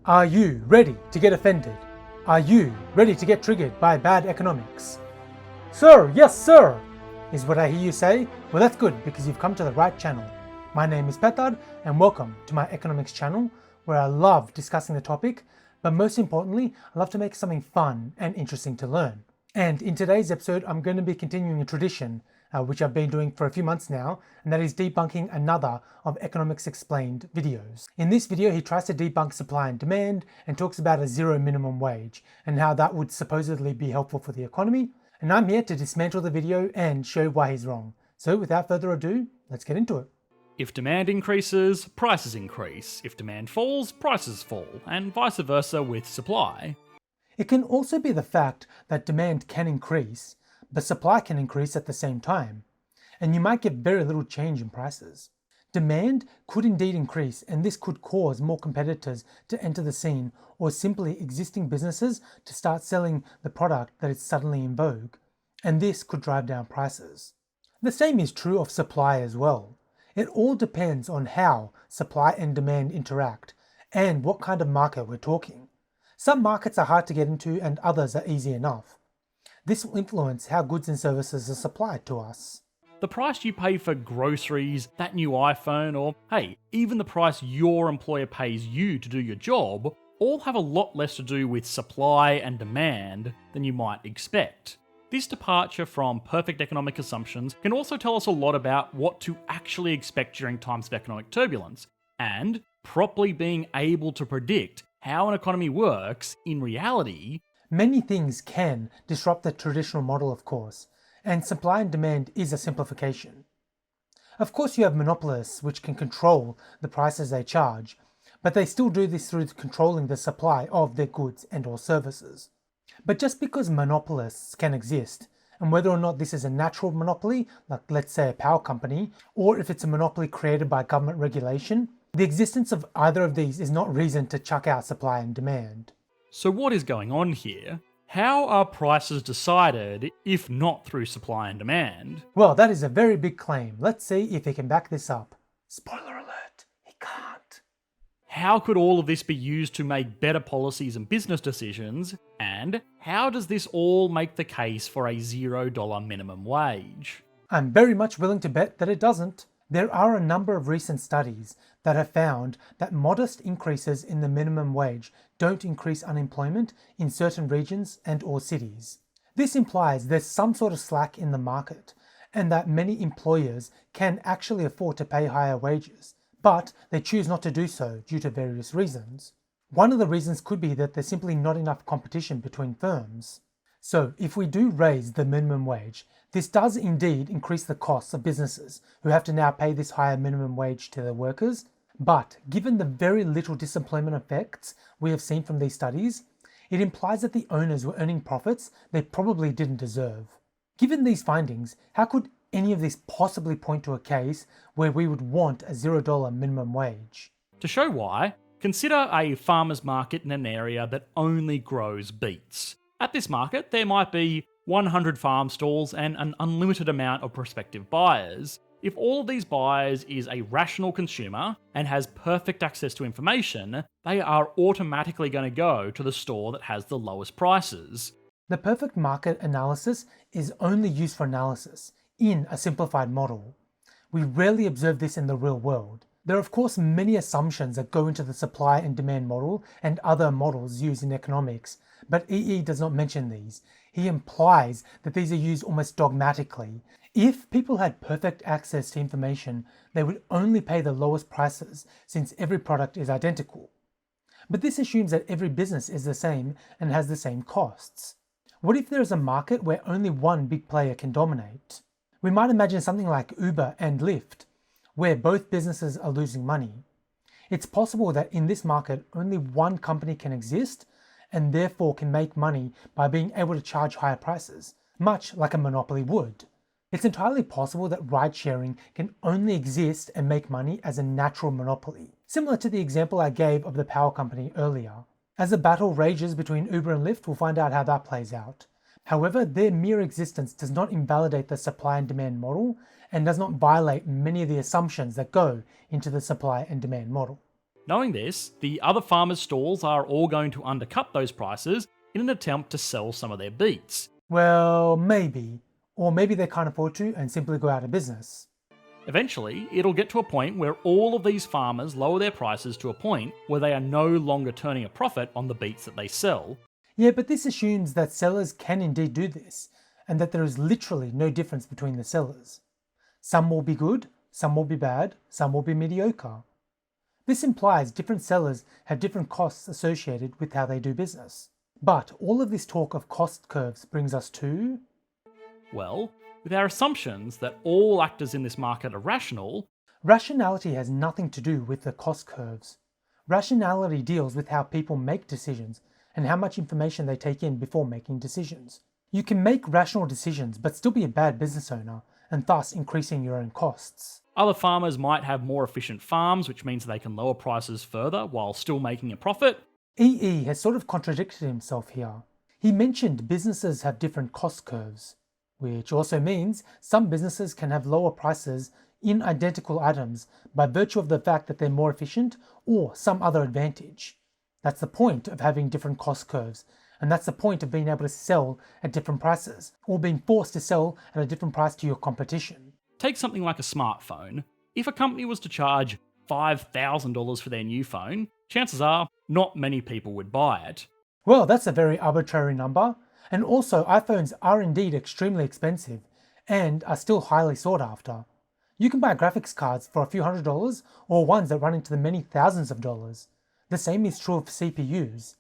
Are you ready to get offended? Are you ready to get triggered by bad economics? Sir, yes sir, is what I hear you say. Well, that's good because you've come to the right channel. My name is Petar and welcome to my economics channel where I love discussing the topic, but most importantly, I love to make something fun and interesting to learn. And in today's episode, I'm going to be continuing a tradition which I've been doing for a few months now, and that is debunking another of Economics Explained videos. In this video, he tries to debunk supply and demand and talks about a zero minimum wage and how that would supposedly be helpful for the economy. And I'm here to dismantle the video and show why he's wrong. So without further ado, let's get into it. If demand increases, prices increase. If demand falls, prices fall, and vice versa with supply. It can also be the fact that demand can increase, but supply can increase at the same time, and you might get very little change in prices. Demand could indeed increase, and this could cause more competitors to enter the scene, or simply existing businesses to start selling the product that is suddenly in vogue, and this could drive down prices. The same is true of supply as well. It all depends on how supply and demand interact, and what kind of market we're talking. Some markets are hard to get into and others are easy enough. This will influence how goods and services are supplied to us. The price you pay for groceries, that new iPhone, or hey, even the price your employer pays you to do your job, all have a lot less to do with supply and demand than you might expect. This departure from perfect economic assumptions can also tell us a lot about what to actually expect during times of economic turbulence, and properly being able to predict how an economy works in reality. Many things can disrupt the traditional model, of course, and supply and demand is a simplification. Of course, you have monopolists which can control the prices they charge, but they still do this through controlling the supply of their goods and or services. But just because monopolists can exist, and whether or not this is a natural monopoly, like let's say a power company, or if it's a monopoly created by government regulation, the existence of either of these is not reason to chuck out supply and demand. So what is going on here? How are prices decided if not through supply and demand? Well, that is a very big claim. Let's see if he can back this up. Spoiler alert, he can't. How could all of this be used to make better policies and business decisions? And how does this all make the case for a $0 minimum wage? I'm very much willing to bet that it doesn't. There are a number of recent studies that have found that modest increases in the minimum wage don't increase unemployment in certain regions and or cities. This implies there's some sort of slack in the market and that many employers can actually afford to pay higher wages, but they choose not to do so due to various reasons. One of the reasons could be that there's simply not enough competition between firms. So if we do raise the minimum wage, this does indeed increase the costs of businesses who have to now pay this higher minimum wage to their workers. But given the very little disemployment effects we have seen from these studies, it implies that the owners were earning profits they probably didn't deserve. Given these findings, how could any of this possibly point to a case where we would want a $0 minimum wage? To show why, consider a farmer's market in an area that only grows beets. At this market, there might be 100 farm stalls and an unlimited amount of prospective buyers. If all of these buyers is a rational consumer and has perfect access to information, they are automatically going to go to the store that has the lowest prices. The perfect market analysis is only used for analysis in a simplified model. We rarely observe this in the real world. There are of course many assumptions that go into the supply and demand model and other models used in economics, but EE does not mention these. He implies that these are used almost dogmatically. If people had perfect access to information, they would only pay the lowest prices since every product is identical. But this assumes that every business is the same and has the same costs. What if there is a market where only one big player can dominate? We might imagine something like Uber and Lyft, where both businesses are losing money. It's possible that in this market only one company can exist and therefore can make money by being able to charge higher prices, much like a monopoly would. It's entirely possible that ride-sharing can only exist and make money as a natural monopoly, similar to the example I gave of the power company earlier. As the battle rages between Uber and Lyft, we'll find out how that plays out. However, their mere existence does not invalidate the supply and demand model and does not violate many of the assumptions that go into the supply and demand model. Knowing this, the other farmers' stalls are all going to undercut those prices in an attempt to sell some of their beets. Well, maybe. Or maybe they can't afford to and simply go out of business. Eventually, it'll get to a point where all of these farmers lower their prices to a point where they are no longer turning a profit on the beets that they sell. Yeah, but this assumes that sellers can indeed do this, and that there is literally no difference between the sellers. Some will be good, some will be bad, some will be mediocre. This implies different sellers have different costs associated with how they do business. But all of this talk of cost curves brings us to... Well, with our assumptions that all actors in this market are rational, Rationality has nothing to do with the cost curves. Rationality deals with how people make decisions and how much information they take in before making decisions. You can make rational decisions but still be a bad business owner and thus increasing your own costs. other farmers might have more efficient farms, which means they can lower prices further while still making a profit. EE has sort of contradicted himself here. He mentioned businesses have different cost curves, which also means some businesses can have lower prices in identical items by virtue of the fact that they're more efficient or some other advantage. That's the point of having different cost curves, and that's the point of being able to sell at different prices, or being forced to sell at a different price to your competition. Take something like a smartphone. If a company was to charge $5,000 for their new phone, chances are not many people would buy it. Well, that's a very arbitrary number, and also iPhones are indeed extremely expensive and are still highly sought after. You can buy graphics cards for a few $100s or ones that run into the many thousands of dollars. The same is true of CPUs.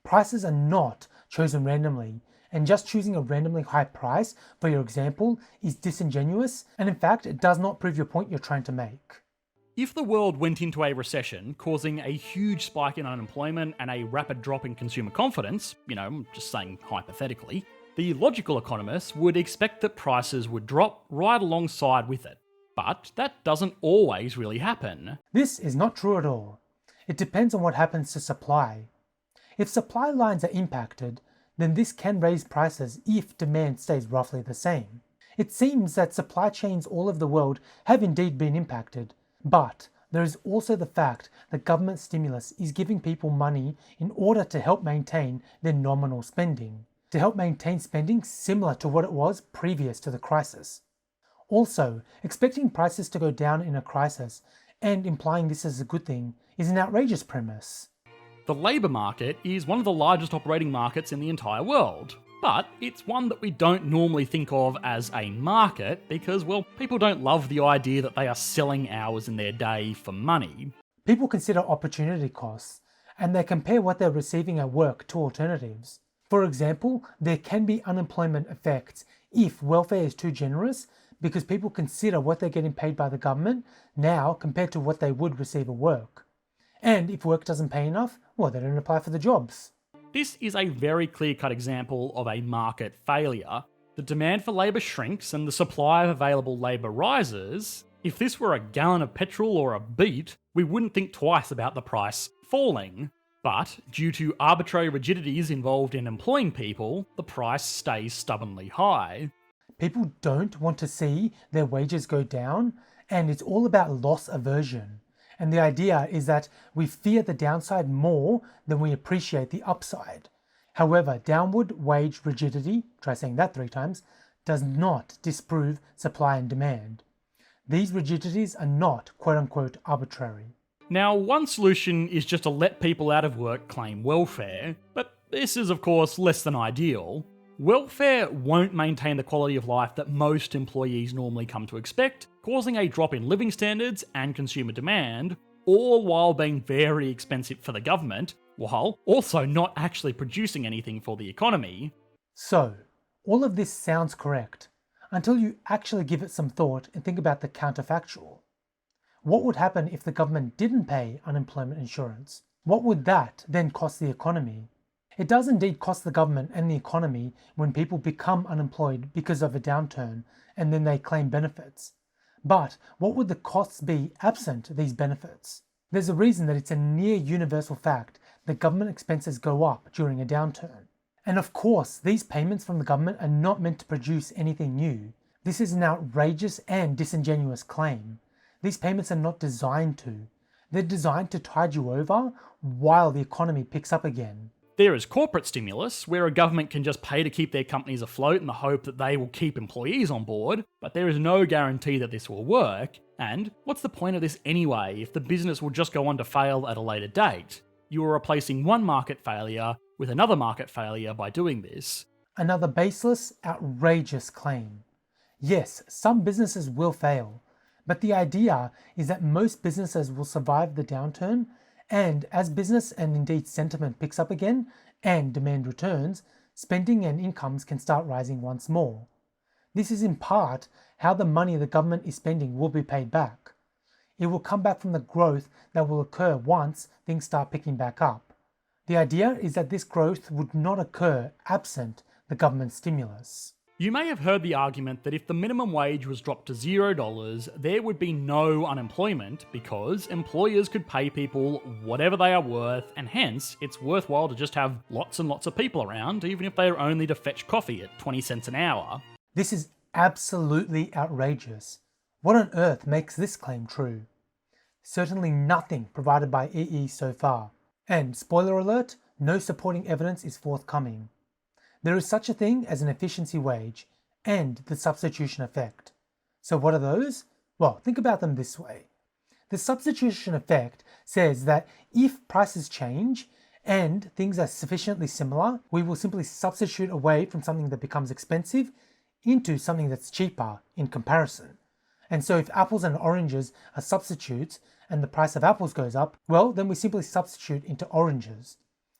Prices are not chosen randomly, and just choosing a randomly high price for your example is disingenuous, and in fact it does not prove your point you're trying to make. If the world went into a recession, causing a huge spike in unemployment and a rapid drop in consumer confidence, I'm just saying hypothetically, the logical economists would expect that prices would drop right alongside with it. But that doesn't always really happen. This is not true at all. It depends on what happens to supply. If supply lines are impacted, then this can raise prices if demand stays roughly the same. It seems that supply chains all over the world have indeed been impacted, but there is also the fact that government stimulus is giving people money in order to help maintain their nominal spending, to help maintain spending similar to what it was previous to the crisis. Also, expecting prices to go down in a crisis and implying this is a good thing is an outrageous premise. The labour market is one of the largest operating markets in the entire world, but it's one that we don't normally think of as a market because, well, people don't love the idea that they are selling hours in their day for money. People consider opportunity costs, and they compare what they're receiving at work to alternatives. For example, there can be unemployment effects if welfare is too generous because people consider what they're getting paid by the government now compared to what they would receive at work. And if work doesn't pay enough, well, they don't apply for the jobs. This is a very clear-cut example of a market failure. The demand for labour shrinks and the supply of available labour rises. If this were a gallon of petrol or a beet, we wouldn't think twice about the price falling. But due to arbitrary rigidities involved in employing people, the price stays stubbornly high. People don't want to see their wages go down, and it's all about loss aversion. And the idea is that we fear the downside more than we appreciate the upside. However, downward wage rigidity, try saying that 3 times, does not disprove supply and demand. These rigidities are not quote-unquote arbitrary. Now, one solution is just to let people out of work claim welfare, but this is of course less than ideal. Welfare won't maintain the quality of life that most employees normally come to expect, causing a drop in living standards and consumer demand, all while being very expensive for the government, while also not actually producing anything for the economy. So, all of this sounds correct, until you actually give it some thought and think about the counterfactual. What would happen if the government didn't pay unemployment insurance? What would that then cost the economy? It does indeed cost the government and the economy when people become unemployed because of a downturn and then they claim benefits. But what would the costs be absent these benefits? There's a reason that it's a near universal fact that government expenses go up during a downturn. And of course, these payments from the government are not meant to produce anything new. This is an outrageous and disingenuous claim. These payments are not designed to. They're designed to tide you over while the economy picks up again. There is corporate stimulus, where a government can just pay to keep their companies afloat in the hope that they will keep employees on board, but there is no guarantee that this will work. And what's the point of this anyway if the business will just go on to fail at a later date? You are replacing one market failure with another market failure by doing this. Another baseless, outrageous claim. Yes, some businesses will fail, but the idea is that most businesses will survive the downturn, and as business and indeed sentiment picks up again and demand returns, spending and incomes can start rising once more. This is in part how the money the government is spending will be paid back. It will come back from the growth that will occur once things start picking back up. The idea is that this growth would not occur absent the government stimulus. You may have heard the argument that if the minimum wage was dropped to $0, there would be no unemployment because employers could pay people whatever they are worth, and hence it's worthwhile to just have lots and lots of people around, even if they are only to fetch coffee at 20 cents an hour. This is absolutely outrageous. What on earth makes this claim true? Certainly nothing provided by EE so far. And spoiler alert, no supporting evidence is forthcoming. There is such a thing as an efficiency wage and the substitution effect. So what are those? Well, think about them this way. The substitution effect says that if prices change and things are sufficiently similar, we will simply substitute away from something that becomes expensive into something that's cheaper in comparison. And so if apples and oranges are substitutes and the price of apples goes up, well, then we simply substitute into oranges.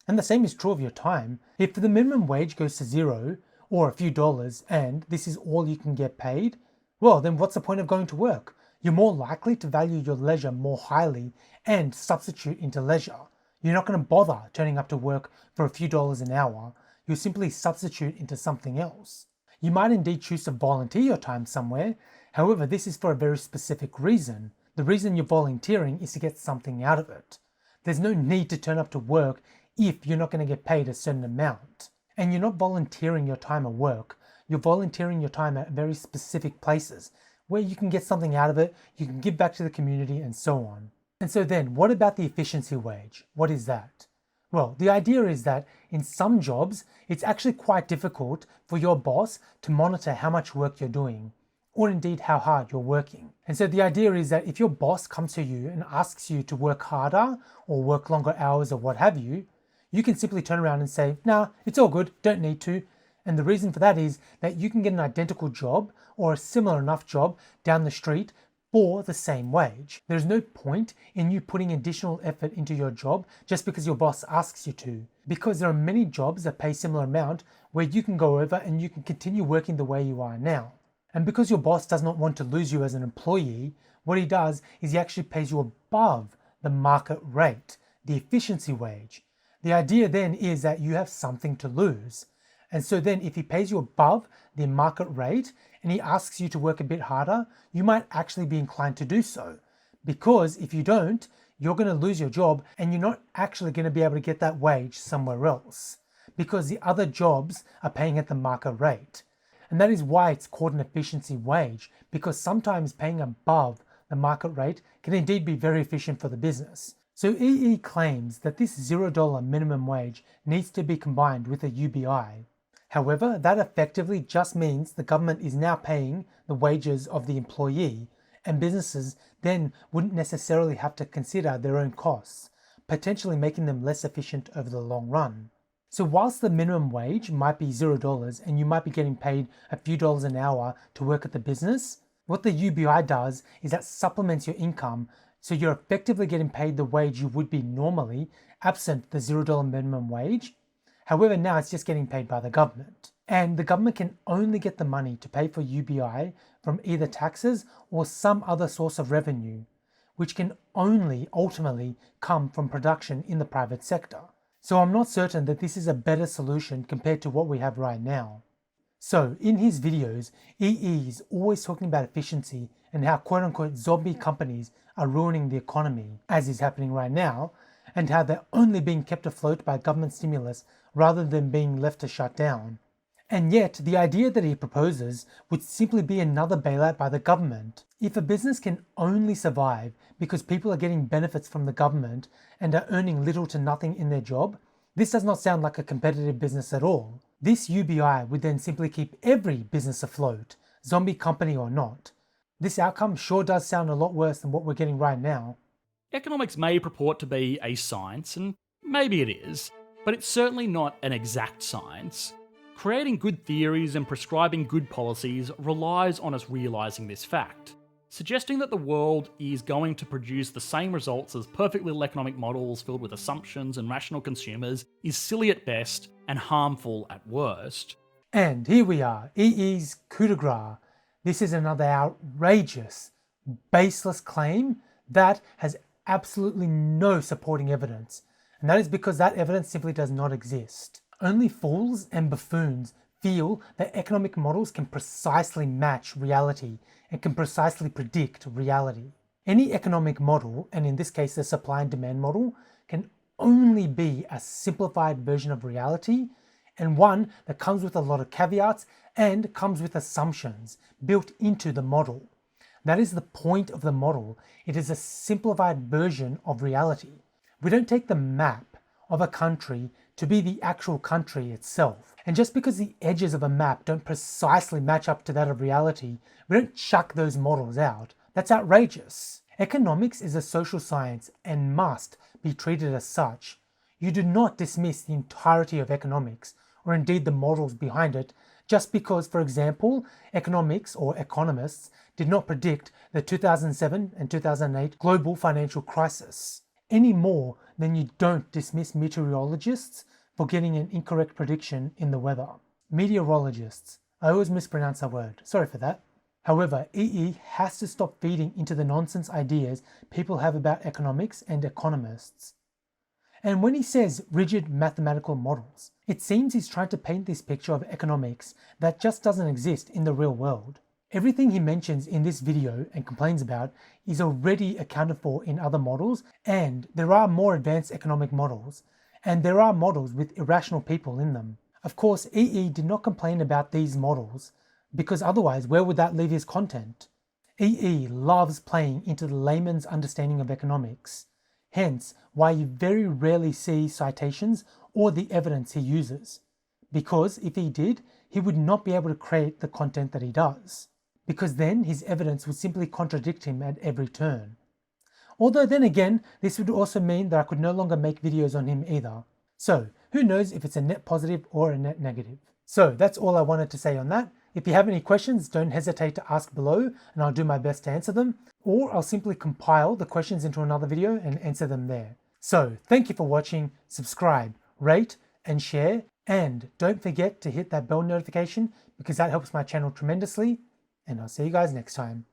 And the same is true of your time. If the minimum wage goes to $0 or a few dollars and this is all you can get paid, well, then what's the point of going to work? You're more likely to value your leisure more highly and substitute into leisure. You're not going to bother turning up to work for a few dollars an hour. You'll simply substitute into something else. You might indeed choose to volunteer your time somewhere. However, this is for a very specific reason. The reason you're volunteering is to get something out of it. There's no need to turn up to work if you're not going to get paid a certain amount. And you're not volunteering your time at work, you're volunteering your time at very specific places where you can get something out of it, you can give back to the community and so on. And so then, what about the efficiency wage? What is that? Well, the idea is that in some jobs, it's actually quite difficult for your boss to monitor how much work you're doing, or indeed how hard you're working. And so the idea is that if your boss comes to you and asks you to work harder or work longer hours or what have you, you can simply turn around and say, nah, it's all good, don't need to. And the reason for that is that you can get an identical job or a similar enough job down the street for the same wage. There's no point in you putting additional effort into your job just because your boss asks you to, because there are many jobs that pay similar amount where you can go over and you can continue working the way you are now. And because your boss does not want to lose you as an employee, what he does is he actually pays you above the market rate, the efficiency wage. The idea then is that you have something to lose. And so then if he pays you above the market rate and he asks you to work a bit harder, you might actually be inclined to do so. Because if you don't, you're going to lose your job and you're not actually going to be able to get that wage somewhere else. Because the other jobs are paying at the market rate. And that is why it's called an efficiency wage, because sometimes paying above the market rate can indeed be very efficient for the business. So EE claims that this $0 minimum wage needs to be combined with a UBI. However, that effectively just means the government is now paying the wages of the employee, and businesses then wouldn't necessarily have to consider their own costs, potentially making them less efficient over the long run. So whilst the minimum wage might be $0 and you might be getting paid a few dollars an hour to work at the business, what the UBI does is that supplements your income, so you're effectively getting paid the wage you would be normally absent the $0 minimum wage. However, now it's just getting paid by the government. And the government can only get the money to pay for UBI from either taxes or some other source of revenue, which can only ultimately come from production in the private sector. So I'm not certain that this is a better solution compared to what we have right now. So in his videos, EE is always talking about efficiency and how quote-unquote zombie companies are ruining the economy, as is happening right now, and how they're only being kept afloat by government stimulus rather than being left to shut down. And yet, the idea that he proposes would simply be another bailout by the government. If a business can only survive because people are getting benefits from the government and are earning little to nothing in their job, this does not sound like a competitive business at all. This UBI would then simply keep every business afloat, zombie company or not. This outcome sure does sound a lot worse than what we're getting right now. Economics may purport to be a science, and maybe it is, but it's certainly not an exact science. Creating good theories and prescribing good policies relies on us realising this fact. Suggesting that the world is going to produce the same results as perfect little economic models filled with assumptions and rational consumers is silly at best and harmful at worst. And here we are, EE's coup de grace. This is another outrageous, baseless claim that has absolutely no supporting evidence. And that is because that evidence simply does not exist. Only fools and buffoons feel that economic models can precisely match reality and can precisely predict reality. Any economic model, and in this case the supply and demand model, can only be a simplified version of reality, and one that comes with a lot of caveats and comes with assumptions built into the model. That is the point of the model. It is a simplified version of reality. We don't take the map of a country to be the actual country itself. And just because the edges of a map don't precisely match up to that of reality, we don't chuck those models out. That's outrageous. Economics is a social science and must be treated as such. You do not dismiss the entirety of economics, or indeed the models behind it, just because, for example, economics or economists did not predict the 2007 and 2008 global financial crisis, any more than you don't dismiss meteorologists for getting an incorrect prediction in the weather. Meteorologists. I always mispronounce that word. Sorry for that. However, EE has to stop feeding into the nonsense ideas people have about economics and economists. And when he says rigid mathematical models, it seems he's trying to paint this picture of economics that just doesn't exist in the real world. Everything he mentions in this video and complains about is already accounted for in other models, and there are more advanced economic models, and there are models with irrational people in them. Of course, EE did not complain about these models, because otherwise where would that leave his content? EE loves playing into the layman's understanding of economics, hence why you very rarely see citations or the evidence he uses. Because if he did, he would not be able to create the content that he does, because then his evidence would simply contradict him at every turn. Although then again, this would also mean that I could no longer make videos on him either. So who knows if it's a net positive or a net negative. So that's all I wanted to say on that. If you have any questions, don't hesitate to ask below and I'll do my best to answer them, or I'll simply compile the questions into another video and answer them there. So thank you for watching, subscribe, rate and share, and don't forget to hit that bell notification because that helps my channel tremendously, and I'll see you guys next time.